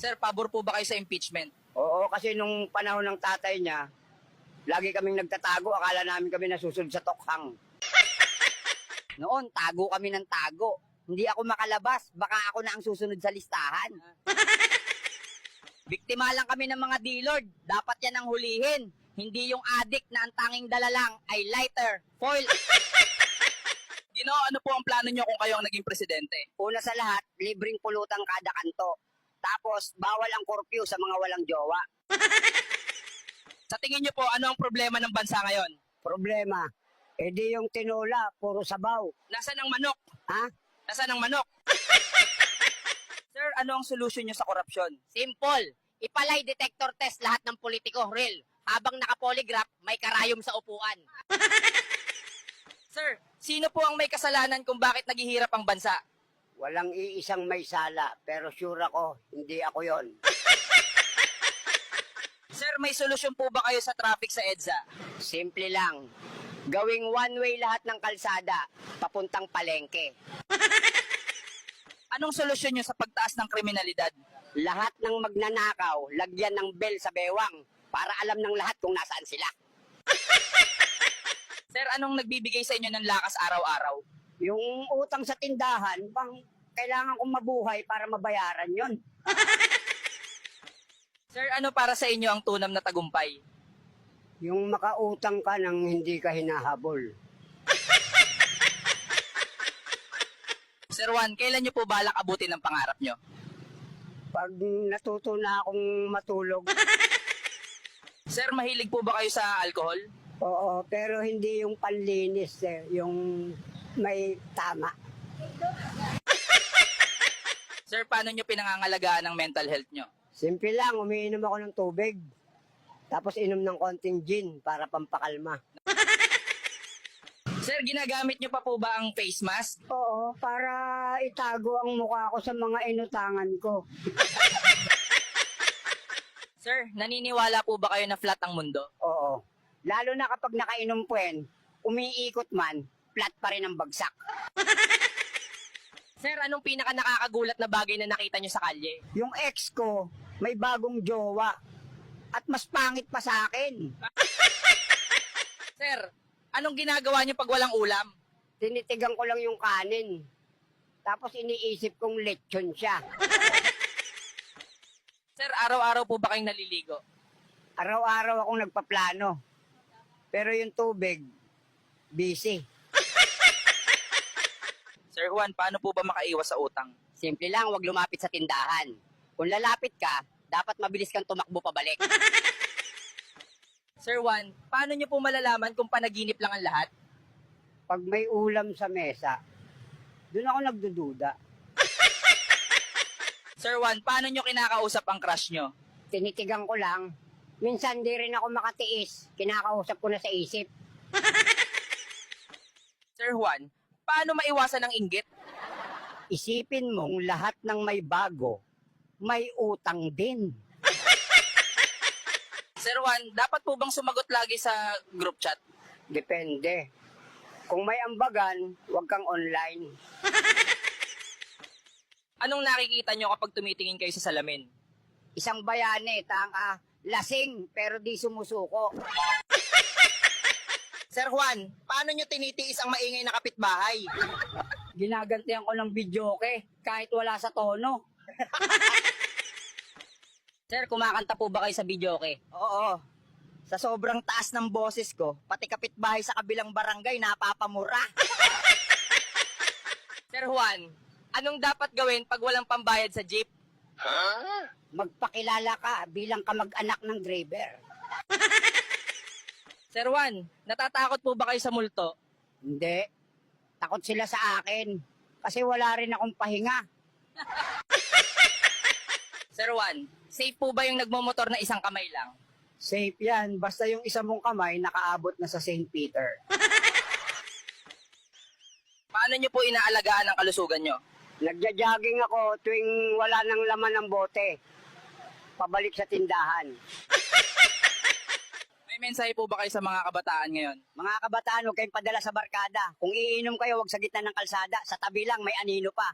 Sir, pabor po ba kayo sa impeachment? Oo, kasi nung panahon ng tatay niya, lagi kaming nagtatago, akala namin kami nasusunod sa tokhang. Noon, tago kami ng tago. Hindi ako makalabas, baka ako na ang susunod sa listahan. Biktima lang kami ng mga D-Lord, dapat yan ang hulihin. Hindi yung addict na ang tanging dala lang ay lighter, foil. Gino, ano po ang plano nyo kung kayo ang naging presidente? Una sa lahat, libreng pulutang kada kanto. Tapos, bawal ang curfew sa mga walang jowa. Sa tingin nyo po, ano ang problema ng bansa ngayon? Problema, edi yung tinola, puro sabaw. Nasaan ang manok? Ha? Nasaan ang manok? Sir, ano ang solusyon nyo sa korupsyon? Simple. Ipalay detector test lahat ng politiko, real. Habang nakapolygraph, may karayom sa upuan. Sir, sino po ang may kasalanan kung bakit naghihirap ang bansa? Walang iisang may sala, pero sure ako, hindi ako yon. Sir, may solusyon po ba kayo sa traffic sa EDSA? Simple lang. Gawing one-way lahat ng kalsada, papuntang palengke. Anong solusyon nyo sa pagtaas ng kriminalidad? Lahat ng magnanakaw, lagyan ng bell sa bewang para alam ng lahat kung nasaan sila. Sir, anong nagbibigay sa inyo ng lakas araw-araw? Yung utang sa tindahan, bang kailangan kong mabuhay para mabayaran yon. Sir, ano para sa inyo ang tunam na tagumpay? Yung makautang ka nang hindi ka hinahabol. Sir Juan, kailan nyo po balak abutin ang pangarap nyo? Pag natuto na akong matulog, Sir, mahilig po ba kayo sa alcohol? oo, pero hindi yung panlinis, yung may tama. Sir, paano nyo pinangangalagaan ang mental health nyo? Simple lang, umiinom ako ng tubig. Tapos inom ng konting gin para pampakalma. Sir, ginagamit nyo pa po ba ang face mask? Oo, para itago ang mukha ko sa mga inutangan ko. Sir, naniniwala po ba kayo na flat ang mundo? Oo. Lalo na kapag nakainom puwen, umiikot man, flat pa rin ang bagsak. Sir, anong pinaka nakakagulat na bagay na nakita nyo sa kalye? Yung ex ko, may bagong jowa. At mas pangit pa sa akin. Sir, anong ginagawa nyo pag walang ulam? Tinitigan ko lang yung kanin. Tapos iniisip kong lechon siya. Sir, araw-araw po ba kayong naliligo? Araw-araw akong nagpaplano. Pero yung tubig, busy. Sir Juan, paano po ba makaiwas sa utang? Simple lang, huwag lumapit sa tindahan. Kung lalapit ka, dapat mabilis kang tumakbo pabalik. Sir Juan, paano nyo po malalaman kung panaginip lang ang lahat? Pag may ulam sa mesa, doon ako nagdududa. Sir Juan, paano nyo kinakausap ang crush nyo? Tinitigan ko lang. Minsan di rin ako makatiis. Kinakausap ko na sa isip. Sir Juan, paano maiwasan ang inggit? Isipin mong lahat ng may bago, may utang din. Sir Juan, dapat po bang sumagot lagi sa group chat? Depende. Kung may ambagan, huwag kang online. Anong nakikita nyo kapag tumitingin kayo sa salamin? Isang bayane, lasing pero di sumusuko. Sir Juan, paano nyo tinitiis ang maingay na kapitbahay? Ginagantihan ko ng videoke kahit wala sa tono. Sir, kumakanta po ba kayo sa videoke? Oo. Sa sobrang taas ng boses ko, pati kapitbahay sa kabilang barangay napapamura. Sir Juan, anong dapat gawin pag walang pambayad sa jeep? Magpakilala ka bilang kamag-anak ng driver. Sir Juan, natatakot po ba kayo sa multo? Hindi. Takot sila sa akin. Kasi wala rin akong pahinga. Sir Juan, safe po ba yung nagmomotor na isang kamay lang? Safe yan. Basta yung isa mong kamay nakaabot na sa St. Peter. Paano nyo po inaalagaan ang kalusugan nyo? Nagja-jogging ako tuwing wala nang laman ng bote. Pabalik sa tindahan. May mensahe po ba kayo sa mga kabataan ngayon? Mga kabataan, huwag kayong padala sa barkada. Kung iinom kayo, huwag sa gitna ng kalsada. Sa tabi lang, may anino pa.